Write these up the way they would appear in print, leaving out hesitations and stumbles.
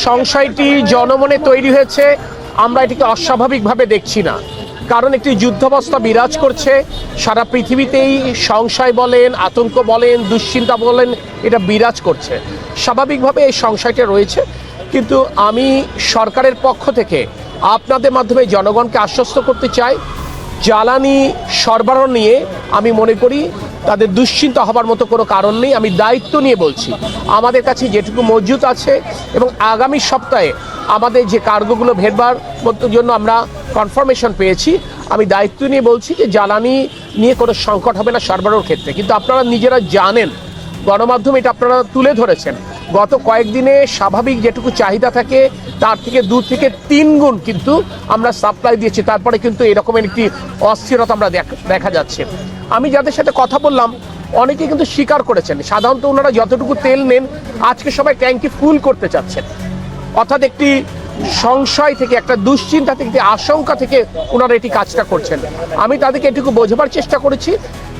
সংশয়টি জনমনে তৈরি হয়েছে আমরা এটিকে অস্বাভাবিকভাবে দেখছি না, কারণ একটি যুদ্ধাবস্থা বিরাজ করছে সারা পৃথিবীতেই। সংশয় বলেন, আতঙ্ক বলেন, দুশ্চিন্তা বলেন, এটা বিরাজ করছে। স্বাভাবিকভাবে এই সংশয়টা রয়েছে, কিন্তু আমি সরকারের পক্ষ থেকে আপনাদের মাধ্যমে জনগণকে আশ্বস্ত করতে চাই, জ্বালানি সরবরাহ নিয়ে আমি মনে করি তাদের দুশ্চিন্তা হবার মতো কোনো কারণ নেই। আমি দায়িত্ব নিয়ে বলছি, আমাদের কাছে যেটুকু মজুত আছে এবং আগামী সপ্তাহে আমাদের যে কার্গোগুলো ভেটবার জন্য আমরা কনফার্মেশন পেয়েছি, আমি দায়িত্ব নিয়ে বলছি যে জ্বালানি নিয়ে কোনো সংকট হবে না সরবরাহের ক্ষেত্রে। কিন্তু আপনারা নিজেরা জানেন, গণমাধ্যম এটা আপনারা তুলে ধরেছেন, গত কয়েকদিনে স্বাভাবিক যেটুকু চাহিদা থাকে তার থেকে 2 থেকে 3 গুণ কিন্তু আমরা সাপ্লাই দিয়েছি, তারপরে কিন্তু এরকমের একটি অস্থিরতা আমরা দেখা যাচ্ছে। আমি যাদের সাথে কথা বললাম অনেকে কিন্তু স্বীকার করেছেন, সাধারণত ওনারা যতটুকু তেল নেন আজকে সবাই ট্যাঙ্কি ফুল করতে চাচ্ছেন, অর্থাৎ একটি সংশয় থেকে, একটা দুশ্চিন্তা থেকে, একটি আশঙ্কা থেকে ওনারা এটি কাজটা করছেন। আমি তাদেরকে এটুকু বোঝাবার চেষ্টা করেছি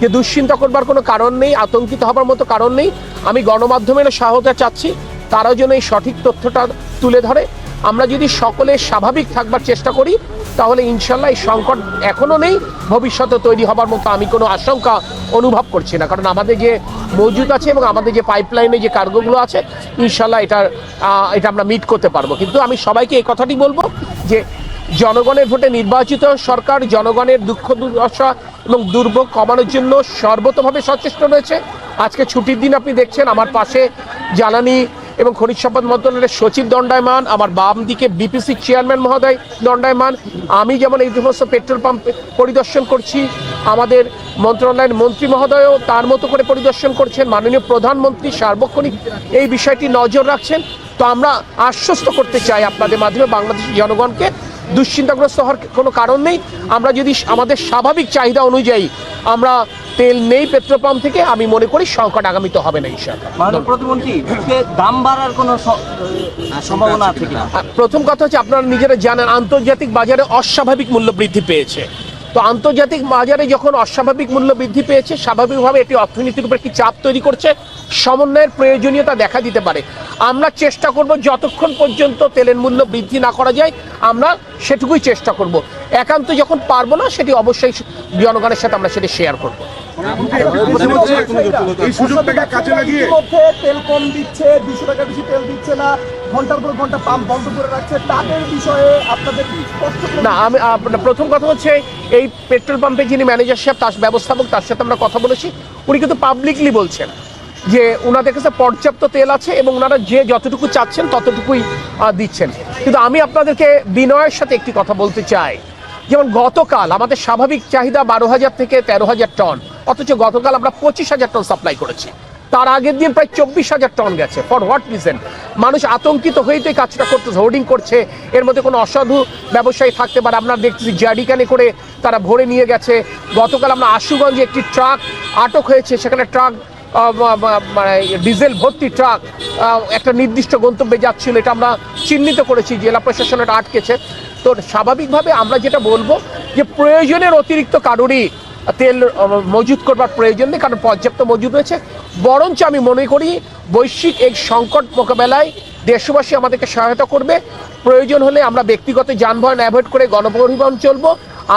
যে দুশ্চিন্তা করবার কোনো কারণ নেই, আতঙ্কিত হবার মতো কারণ নেই। আমি গণমাধ্যমের সহায়তা চাচ্ছি, তারাও যেন এই সঠিক তথ্যটা তুলে ধরে। আমরা যদি সকলে স্বাভাবিক থাকবার চেষ্টা করি তাহলে ইনশাল্লাহ এই সংকট এখনও নেই, ভবিষ্যতে তৈরি হবার মতো আমি কোনো আশঙ্কা অনুভব করছি না, কারণ আমাদের যে মজুদ আছে এবং আমাদের যে পাইপলাইনে যে কার্গোগুলো আছে ইনশাল্লাহ এটা আমরা মিট করতে পারবো। কিন্তু আমি সবাইকে এই কথাটি বলবো যে জনগণের ভোটে নির্বাচিত সরকার জনগণের দুঃখ দুর্দশা এবং দুর্ভোগ কমানোর জন্য সর্বতোভাবে সচেষ্ট রয়েছে। আজকে ছুটির দিন আপনি দেখছেন আমার পাশে জ্বালানি এবং খনিজ সম্পদ মন্ত্রণালয়ের সচিব দণ্ডায়মান, আমার বাম দিকে বিপিসি চেয়ারম্যান মহোদয় দণ্ডায়মান। আমি যেমন এই সমস্ত পেট্রোল পাম্প পরিদর্শন করছি, আমাদের মন্ত্রণালয়ের মন্ত্রী মহোদয়ও তার মতো করে পরিদর্শন করছেন, মাননীয় প্রধানমন্ত্রী সার্বক্ষণিক এই বিষয়টি নজর রাখছেন। তো আমরা আশ্বস্ত করতে চাই আপনাদের মাধ্যমে বাংলাদেশের জনগণকে, দুশ্চিন্তাগ্রস্ত হওয়ার কোনো কারণ নেই। আমরা যদি আমাদের স্বাভাবিক চাহিদা অনুযায়ী আমরা তেল নেই পেট্রোল পাম্প থেকে, আমি মনে করি সংকট আগামীতে হবে না ইনশাআল্লাহ। মাননীয় প্রতিমন্ত্রী, দাম বাড়ার কোনো সম্ভাবনা আছে কিনা? প্রথম কথা হচ্ছে আপনারা নিজেরা জানেন আন্তর্জাতিক বাজারে অস্বাভাবিক মূল্য বৃদ্ধি পেয়েছে। তো আন্তর্জাতিক বাজারে যখন অস্বাভাবিক মূল্য বৃদ্ধি পেয়েছে, স্বাভাবিকভাবে এটি অর্থনীতির উপর কি চাপ তৈরি করছে, সমন্বয়ের প্রয়োজনীয়তা দেখা দিতে পারে। আমরা চেষ্টা করব যতক্ষণ পর্যন্ত তেলের মূল্য বৃদ্ধি না করা যায় আমরা সেটুকুই চেষ্টা করব। একান্ত যখন পারবো না সেটি অবশ্যই জনগণের সাথে আমরা সেটি শেয়ার করব। এই সুযোগটাকে কাজে লাগিয়ে তেল কম দিচ্ছে, 200 টাকা বেশি তেল দিচ্ছে না, ঘন্টার পর ঘন্টা পাম্প বন্ধ করে রাখছে, তাদের বিষয়ে আপনাদের না, আমি প্রথম কথা হচ্ছে এই পেট্রোল পাম্পে যিনি ম্যানেজার সাহেব, তার ব্যবস্থাপক, তার সাথে আমরা কথা বলেছি, উনি কিন্তু পাবলিকলি বলছেন যে ওনাদের কাছে পর্যাপ্ত তেল আছে এবং ওনারা যে যতটুকু চাচ্ছেন ততটুকুই দিচ্ছেন। কিন্তু আমি আপনাদেরকে বিনয়ের সাথে একটি কথা বলতে চাই, যেমন গতকাল আমাদের স্বাভাবিক চাহিদা 12,000 থেকে 13,000 টন, অথচ গতকাল আমরা 25,000 টন সাপ্লাই করেছি। তার আগের দিন প্রায় 24,000 টন গেছে। For what reason? মানুষ আতঙ্কিত হয়েই তো এই কাজটা করতেছে, হোর্ডিং করছে, এর মধ্যে কোনো অসাধু ব্যবসায়ী থাকতে পারে। আমরা দেখতেছি জার্ডিকানে করে তারা ভরে নিয়ে গেছে। গতকাল আমরা আশুগঞ্জে একটি ট্রাক আটক হয়েছে, সেখানে ট্রাক মানে ডিজেল ভর্তি ট্রাক একটা নির্দিষ্ট গন্তব্যে যাচ্ছিল, এটা আমরা চিহ্নিত করেছি, জেলা প্রশাসন এটা আটকেছে। তো স্বাভাবিকভাবে আমরা যেটা বলবো যে প্রয়োজনের অতিরিক্ত কারোরই তেল মজুত করবার প্রয়োজন নেই, কারণ পর্যাপ্ত মজুদ রয়েছে। বরঞ্চ আমি মনে করি বৈশ্বিক এই সংকট মোকাবেলায় দেশবাসী আমাদেরকে সহায়তা করবে। প্রয়োজন হলে আমরা ব্যক্তিগত যানবাহন অ্যাভয়েড করে গণপরিবহন চলবো।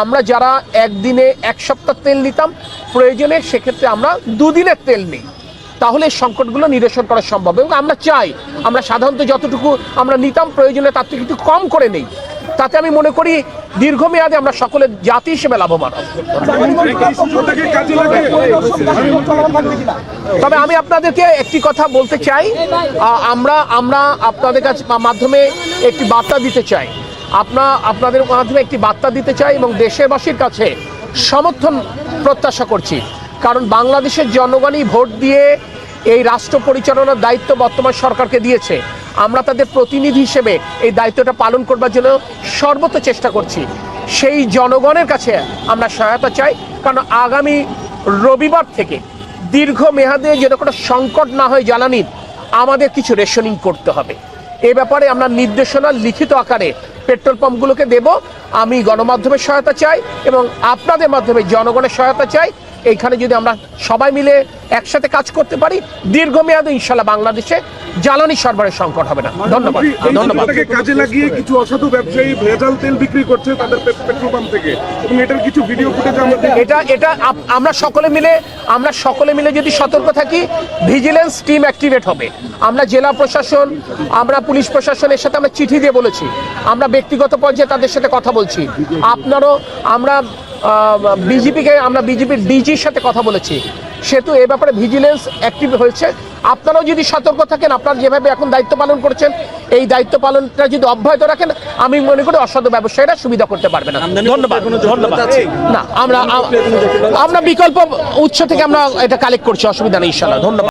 আমরা যারা একদিনে 1 সপ্তাহ তেল নিতাম, প্রয়োজনে সেক্ষেত্রে আমরা 2 দিনের তেল নিই, তাহলে এই সংকটগুলো নিরসন করা সম্ভব। এবং আমরা চাই আমরা সাধারণত যতটুকু আমরা নিতাম প্রয়োজনে তার থেকে একটু কম করে নেই, তাতে আমি মনে করি দীর্ঘমেয়াদে আমরা সকলের জাতি হিসেবে লাভবান হব। তবে আমি আপনাদেরকে একটি কথা বলতে চাই, আমরা আপনাদের কাছে মাধ্যমে একটি বার্তা দিতে চাই, আপনাদের মাধ্যমে একটি বার্তা দিতে চাই এবং দেশবাসীর কাছে সমর্থন প্রত্যাশা করছি। কারণ বাংলাদেশের জনগণই ভোট দিয়ে এই রাষ্ট্র পরিচালনার দায়িত্ব বর্তমান সরকারকে দিয়েছে। আমরা তাদের প্রতিনিধি হিসেবে এই দায়িত্বটা পালন করবার জন্য সর্বত্র চেষ্টা করছি। সেই জনগণের কাছে আমরা সহায়তা চাই, কারণ আগামী রবিবার থেকে দীর্ঘমেয়াদে যেন কোনো সংকট না হয় জ্বালানির, আমাদের কিছু রেশনিং করতে হবে। এ ব্যাপারে আমরা নির্দেশনা লিখিত আকারে পেট্রোল পাম্পগুলোকে দেব। আমি গণমাধ্যমের সহায়তা চাই এবং আপনাদের মাধ্যমে জনগণের সহায়তা চাই, এইখানে যদি আমরা সবাই মিলে একসাথে কাজ করতে পারি, দীর্ঘমেয়াদে ইনশাল্লাহ বাংলাদেশে জ্বালানি সরবরাহের সংকট হবে না। ধন্যবাদ। ধন্যবাদ। এটাকে কাজে লাগিয়ে কিছু অসাধু ব্যবসায়ী ভেজাল তেল বিক্রি করছে তাদের পেট্রোল পাম্প থেকে, এবং এটার কিছু ভিডিও ফুটেজ আমরা এটা আমরা সকলে মিলে যদি সতর্ক থাকি, ভিজিলেন্স টিম অ্যাক্টিভেট হবে। আমরা জেলা প্রশাসন, আমরা পুলিশ প্রশাসনের সাথে আমরা চিঠি দিয়ে বলেছি, আমরা ব্যক্তিগত পর্যায়ে তাদের সাথে কথা বলছি। আপনারও আমরা বিজেপির ডিজির সাথে কথা বলেছি, সেহেতু এ ব্যাপারে ভিজিলেন্স অ্যাক্টিভ হয়েছে। আপনারাও যদি সতর্ক থাকেন, আপনারা যেভাবে এখন দায়িত্ব পালন করছেন, এই দায়িত্ব পালনটা যদি অব্যাহত রাখেন, আমি মনে করি অসাধু ব্যবসায়ীরা সুবিধা করতে পারবে না। ধন্যবাদ। না, আমরা বিকল্প উৎস থেকে আমরা এটা কালেক্ট করছি, অসুবিধা নেই ইনশাআল্লাহ। ধন্যবাদ।